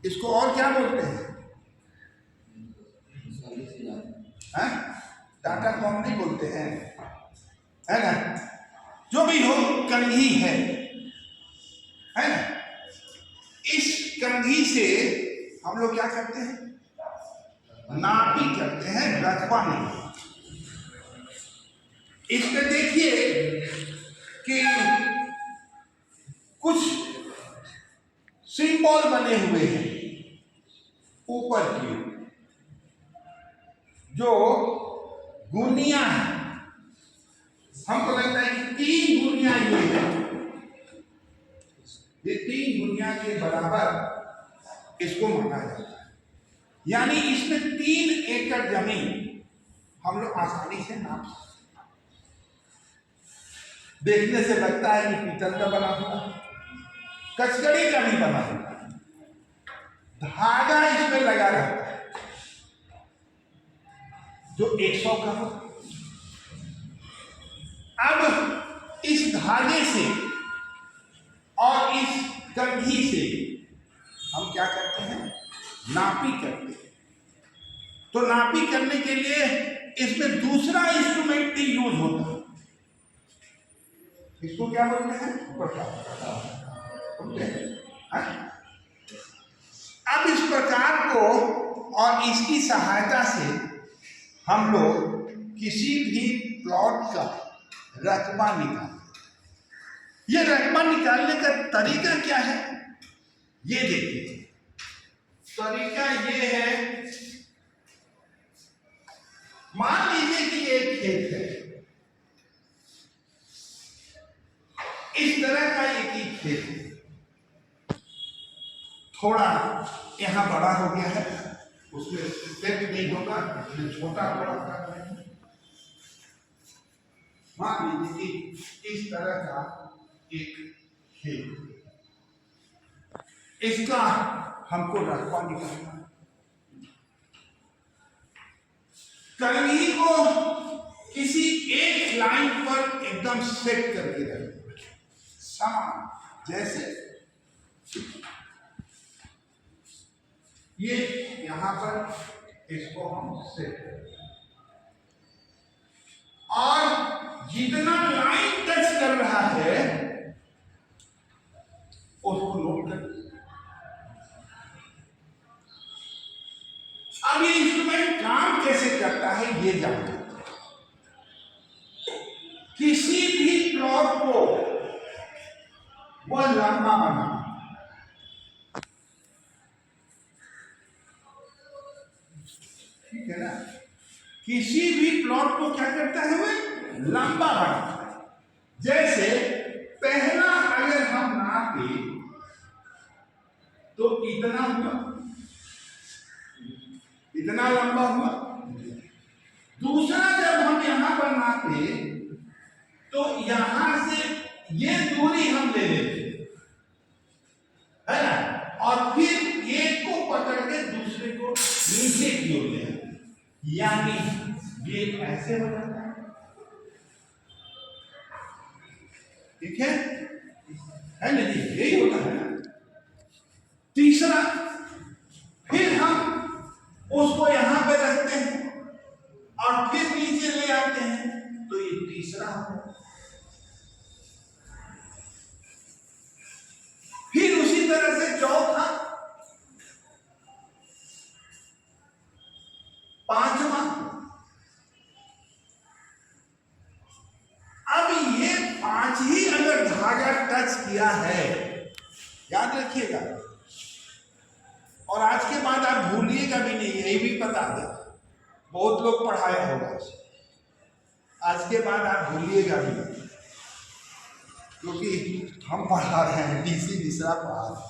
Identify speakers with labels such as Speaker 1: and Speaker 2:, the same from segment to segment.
Speaker 1: इसको और क्या बोलते हैं? डाटा को हम नहीं बोलते हैं, है ना? जो भी हो, कंघी है ना? इस कंघी से हम लोग क्या करते हैं? नापी करते हैं, रकबा नहीं। इसमें देखिए कि कुछ सिंबल बने हुए हैं ऊपर की, जो गुनिया है। हमको लगता है कि 3 गुनिया ये है, ये 3 गुनिया के बराबर इसको माना जाता है। यानी इसमें 3 एकड़ जमीन हम लोग आसानी से नाप सकते। देखने से लगता है कि पीतल का बना हुआ, कचकड़ी का भी बना हुआ, धागा इसमें लगा रहता है जो 100 का हो। अब इस धागे से और इस कंघी से हम क्या करते हैं? नापी करते हैं। तो नापी करने के लिए इसमें दूसरा इंस्ट्रूमेंट भी यूज होता है। इसको क्या बोलते हैं? बोलते हैं। अब इस प्रकार को और इसकी सहायता से हम लोग किसी भी प्लॉट का रकबा निकालते। ये रकबा निकालने का तरीका क्या है? ये देखिए, तरीका ये है, मान लीजिए कि एक खेत है, इस तरह का एक ही खेत है, थोड़ा यहां बड़ा हो गया है, उसमें सेट नहीं होगा, छोटा बड़ा करना है। मान लीजिए कि इस तरह का एक खेत, इसका हमको रकबा निकालना है। कंघी को किसी एक लाइन पर एकदम सेट करके रखें, समान, जैसे ये यहां पर इसको हम सेट करें, और जितना लाइन टच कर रहा है उसको नोट कर। अब ये इंस्ट्रूमेंट काम कैसे करता है ये जानते हैं। किसी भी प्लॉट को वह लंबा बना, ठीक है ना? किसी भी प्लॉट को क्या करता है? वह लंबा बनाता है। जैसे पहला अगर हम नापे तो इतना हुआ, इतना लंबा हुआ। दूसरा जब हम यहां पर नापे तो यहां से ये दूरी हम ले लेते, है ना? और फिर एक को पकड़ के दूसरे को नीचे की ओर ले आते, यानी ये ऐसे हो जाता है। ठीक है ना जी? यही होता है ना। तीसरा, फिर हम उसको यहां पे रखते हैं और फिर नीचे ले आते हैं, तो ये तीसरा हो। फिर उसी तरह से चौथा, पांचवा। अब ये 5 ही अगर धागा टच किया है, याद रखिएगा, और आज के बाद आप भूलिएगा भी नहीं, यही भी बता दे, बहुत लोग पढ़ाया होगा, आज के बाद आप भूलिएगा भी नहीं, क्योंकि हम पढ़ा रहे हैं, डीसी मिश्रा पढ़ा रहे हैं।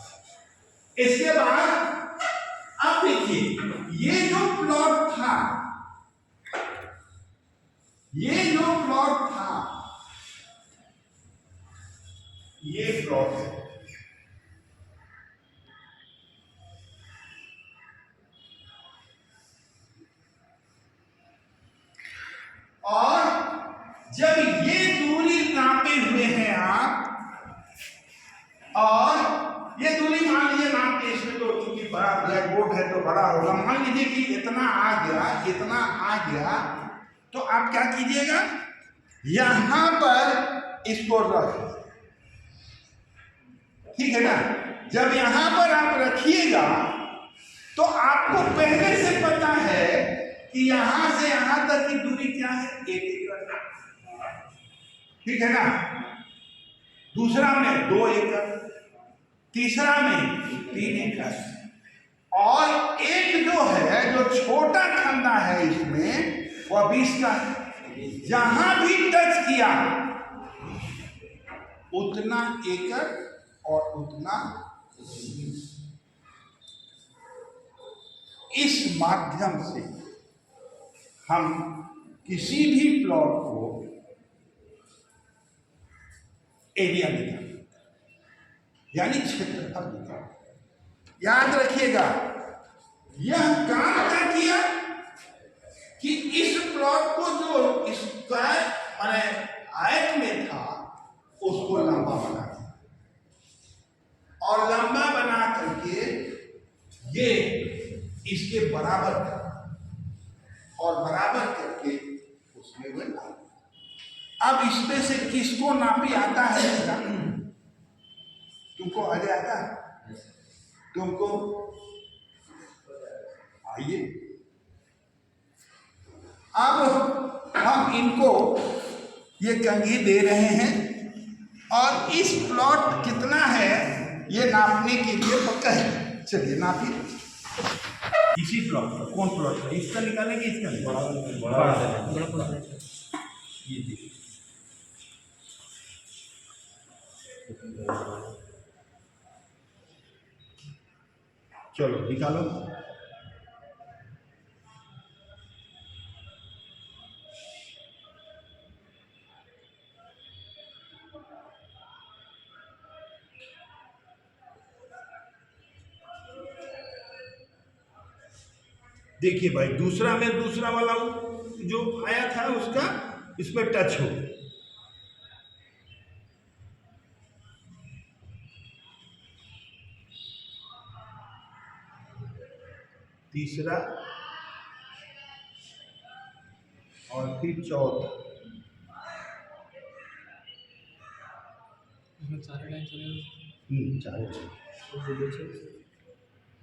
Speaker 1: इसके बाद अब देखिए, ये जो प्लॉट था, ये जो प्लॉट था, ये प्लॉट है। और जब ये दूरी नापे हुए हैं आप, और ये दूरी मान लीजिए नाप के, इसमें तो क्योंकि बड़ा ब्लैक बोर्ड है तो बड़ा होगा, मान लीजिए कि इतना आ गया, इतना आ गया, तो आप क्या कीजिएगा, यहां पर इसको रख, ठीक है ना। जब यहां पर आप रखिएगा तो आपको पहले से पता है कि यहां से यहां तक की दूरी क्या है, 1 एकड़, ठीक है ना। दूसरा में 2 एकड़, तीसरा में 3 एकड़, और एक जो है, जो छोटा खंदा है इसमें, वह 20 का है। जहां भी टच किया उतना एकड़ और उतना, इस माध्यम से हम किसी भी प्लॉट को एरिया निकाल, यानी क्षेत्रफल निकाल। याद रखिएगा, यह काम क्या किया कि इस प्लॉट को जो स्क्वायर माने आयत में था उसको लंबा बना दिया, और लंबा बना करके ये इसके बराबर कर, और बराबर करके उसमें बना। अब इसमें से किसको नापी आता है इसका? तुमको आगे आता है? तुमको आइए, अब हम इनको ये कंघी दे रहे हैं, और इस प्लॉट कितना है ये नापने के लिए पक्का है। चलिए नापिए इसी प्लॉट का, कौन प्लॉट है, इसका निकालेंगे, इसका बड़ा ये देखिए, चलो निकालो। देखिए भाई, दूसरा में दूसरा वाला जो आया था उसका इस पर टच हो, तीसरा और फिर चौथा,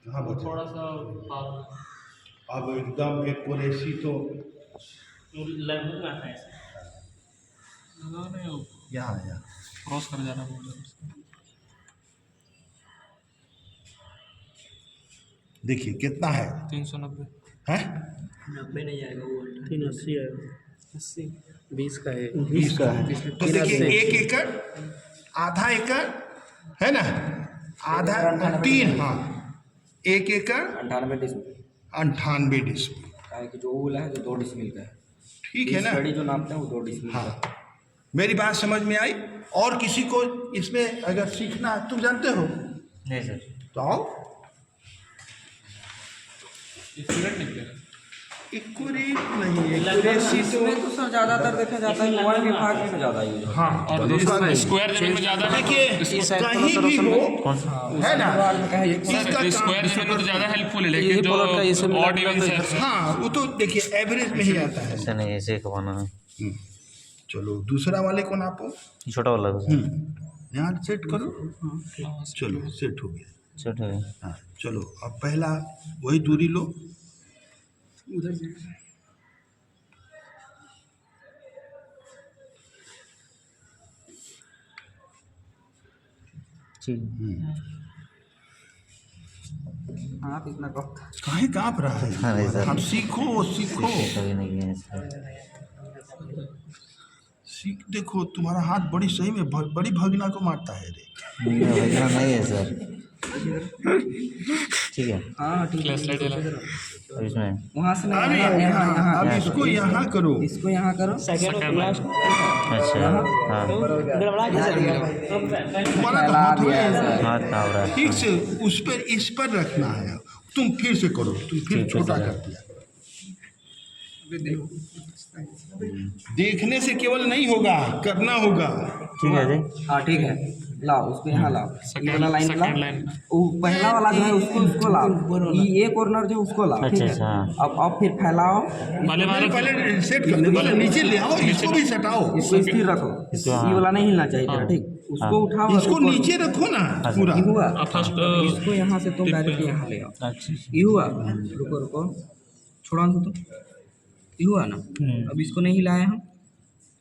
Speaker 1: हाँ थोड़ा सा अब एकदम एक्यूरेसी तो
Speaker 2: लगभग आता है,
Speaker 1: यहाँ
Speaker 2: क्रॉस कर जा रहा है।
Speaker 1: देखिए कितना है,
Speaker 2: 390
Speaker 1: है,
Speaker 2: 90 नहीं आएगा, वो 380 आएगा, 80 20 का है,
Speaker 1: 20 का है। तो देखिए 1 एकड़, आधा एकड़ है ना, आधा 3, हाँ 1 एकड़
Speaker 3: 98 डिसमिल,
Speaker 1: 98 डिसमिल,
Speaker 3: जो बोला है जो 2 डिसमिल का है,
Speaker 1: ठीक है ना।
Speaker 3: स्टडी जो नापते हैं वो 2 डिसमिल का है।
Speaker 1: मेरी बात समझ में आई? और किसी को इसमें अगर सीखना, तुम जानते हो?
Speaker 3: नहीं सर।
Speaker 1: तो आओ।
Speaker 2: एक्यूरेट निकलेगा,
Speaker 1: एक्यूरेट नहीं, एक्यूरेसी
Speaker 3: तो सर ज़्यादातर देखा जाता है मोबाइल विभाग में ज़्यादा यूज होता है।
Speaker 1: हाँ,
Speaker 2: और दूसरा स्क्वायर जमीन में ज़्यादा है।
Speaker 1: देखिए कहीं भी हो, है ना,
Speaker 2: स्क्वायर जमीन में तो ज़्यादा हेल्पफुल है, लेकिन जो ऑड इवन है,
Speaker 1: हाँ वो तो देखिए एवरेज में ही आता है।
Speaker 4: ऐसा नहीं, ऐसे कमाना है।
Speaker 1: चलो दूसरा वाले को नापो,
Speaker 4: छोटा वाला
Speaker 1: यहाँ सेट करो, चलो सेट हो गया।
Speaker 4: छोटा है।
Speaker 1: हाँ चलो, अब पहला वही दूरी लो,
Speaker 2: उधर
Speaker 3: हाँ इतना कम
Speaker 1: काहे काँप रहा
Speaker 4: अरे
Speaker 1: है?
Speaker 4: सर।
Speaker 1: हम सीखो सीखो
Speaker 4: कभी नहीं किया ऐसा।
Speaker 1: सीख, देखो तुम्हारा हाथ बड़ी सही में बड़ी भगना को मारता है रे।
Speaker 4: भगना नहीं है सर, ठीक है।
Speaker 3: हाँ ठीक है,
Speaker 4: अब इसमें
Speaker 3: वहाँ से नहीं,
Speaker 1: अरे
Speaker 3: यहाँ यहाँ यहाँ
Speaker 1: अब इसको यहाँ करो,
Speaker 3: इसको यहाँ करो,
Speaker 4: अच्छा, हाँ
Speaker 1: तुम्हारा तो हाथ में
Speaker 4: हाथ काँप रहा है।
Speaker 1: ठीक से उस पर, इस पर रखना है। तुम फिर से करो, तुम फिर छोटा कर दिया। देखने से केवल नहीं होगा, करना होगा।
Speaker 4: ठीक है जी।
Speaker 3: हाँ ठीक है। लाओ उसको यहाँ लाओ, ये वाला लाइन लाओ, वो पहला वाला जो है उसको लाओ, ये कॉर्नर जो उसको लाओ, ठीक है। अब फिर फैलाओ,
Speaker 1: पहले सेट कर दो, पहले नीचे ले आओ, इसको भी सटाओ,
Speaker 3: इसको स्थिर रखो, ये वाला नहीं हिलना चाहिए तेरा, ठीक। उसको उठाओ,
Speaker 1: इसको नीचे रखो ना पूरा।
Speaker 3: ये हुआ, इसको यहाँ से तुम डायरेक्ट यहाँ ले आओ, ये हुआ। रुको रुको, छोड़ा तो ये हुआ ना। अब इसको नहीं हिलाए हम,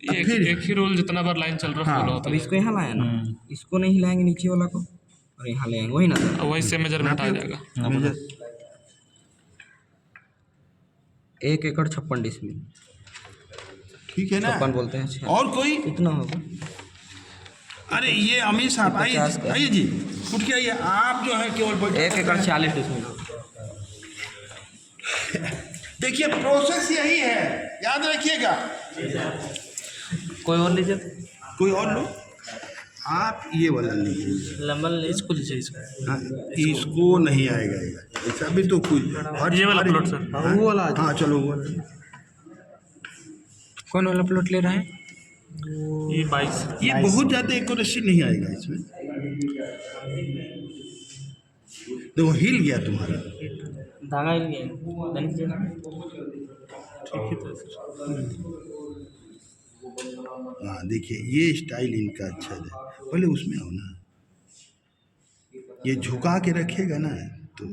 Speaker 2: एक ही रोल जितना बार लाइन चल रहा है फॉलो होता
Speaker 3: अब इसको यहाँ लाया ना, इसको नहीं हिलाएंगे नीचे वाला को, और यहाँ ले आएंगे, वही ना सर,
Speaker 2: है, वही से मेजरमेंट आ जाएगा।
Speaker 3: 1 एकड़ 56 डिसमिल,
Speaker 1: ठीक है ना,
Speaker 3: 56 बोलते हैं।
Speaker 1: और कोई?
Speaker 3: इतना होगा।
Speaker 1: अरे ये अमीर साहब आइए,
Speaker 3: 50 का।
Speaker 1: आइए जी, उठ के आइए। आप जो है केवल
Speaker 3: 1 एकड़ 40 डिसमिल।
Speaker 1: देखिए प्रोसेस यही है, याद रखिएगा।
Speaker 2: कोई और लीजिए,
Speaker 1: कोई और लो, आप ये वाला लीजिए,
Speaker 2: लंबा इसको लीजिए, इसको
Speaker 1: हाँ, इसको नहीं आएगा ये, ऐसा भी तो कोई
Speaker 2: ये वाला प्लॉट सर,
Speaker 1: वो वाला, हाँ चलो वो वाला।
Speaker 3: कौन वाला प्लॉट ले रहे हैं?
Speaker 2: ये 22,
Speaker 1: ये बहुत ज़्यादा एक्यूरेसी नहीं आएगा इसमें। देखो हिल गया तुम्हारा,
Speaker 2: धागा हिल गया, ठीक है सर।
Speaker 1: हाँ देखिए ये स्टाइल इनका अच्छा है। पहले उसमें आओ ना, ये झुका के रखेगा ना तो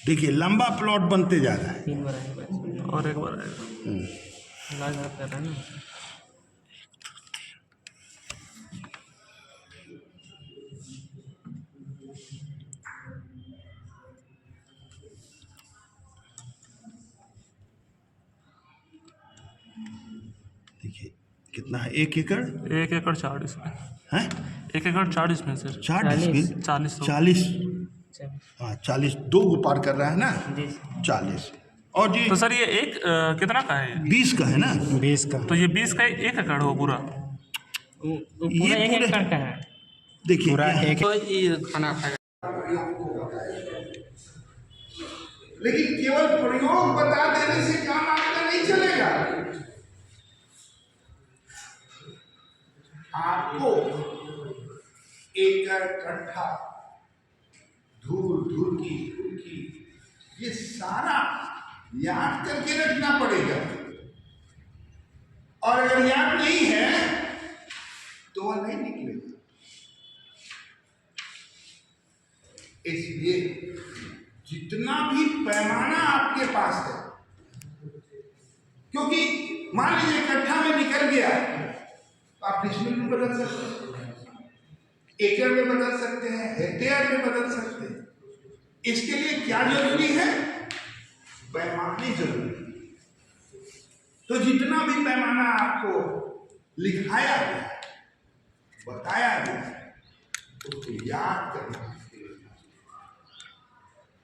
Speaker 1: देखिए लंबा प्लॉट बनते जा रहा है।
Speaker 2: 3 बार आएगा और एक बार आएगा, लाल कर रहा है ना।
Speaker 1: देखिए कितना है, 1 एकड़
Speaker 2: 1 एकड़ 40 में
Speaker 1: है,
Speaker 2: 1 एकड़ 40 में सर,
Speaker 1: 40
Speaker 2: 40
Speaker 1: हाँ 40, 2 को पार कर रहा है ना, 40। और जी
Speaker 2: तो सर ये एक कितना का है?
Speaker 1: 20 का है ना,
Speaker 5: 20 का।
Speaker 2: तो ये 20 का 1 एकड़ हो पूरा,
Speaker 1: ये 1 एकड़
Speaker 2: का है।
Speaker 1: देखिए
Speaker 5: पूरा एक
Speaker 2: तो ये खाना खाएगा,
Speaker 1: लेकिन केवल प्रयोग बता देने से काम आपका नहीं चलेगा। आपको एकड़ कट्ठा धूल की ये सारा याद करके रखना पड़ेगा, और अगर याद नहीं है तो वह नहीं निकलेगा। इसलिए जितना भी पैमाना आपके पास है, क्योंकि मान लीजिए कट्ठा में निकल गया तो आप डिसमिल में बदल सकते हैं, एकड़ में बदल सकते हैं, हेक्टेयर में बदल सकते हैं। इसके लिए क्या जरूरी है? पैमाने जरूरी है। तो जितना भी पैमाना आपको लिखाया गया, बताया गया, उसको याद करना,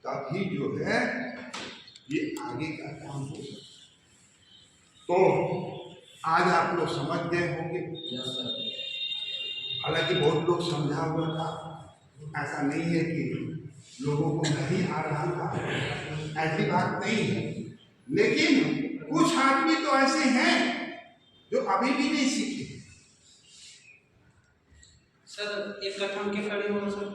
Speaker 1: तभी जो है ये आगे का काम हो सकता। तो आज आप लोग समझ गए होंगे, हालांकि बहुत लोग समझा हुआ था, ऐसा नहीं है कि लोगों को नहीं आ रहा था, ऐसी बात नहीं है। लेकिन कुछ आदमी तो ऐसे हैं जो अभी भी नहीं सीखे।
Speaker 3: सर 1 कट्ठा में क्या खड़े होगा सर?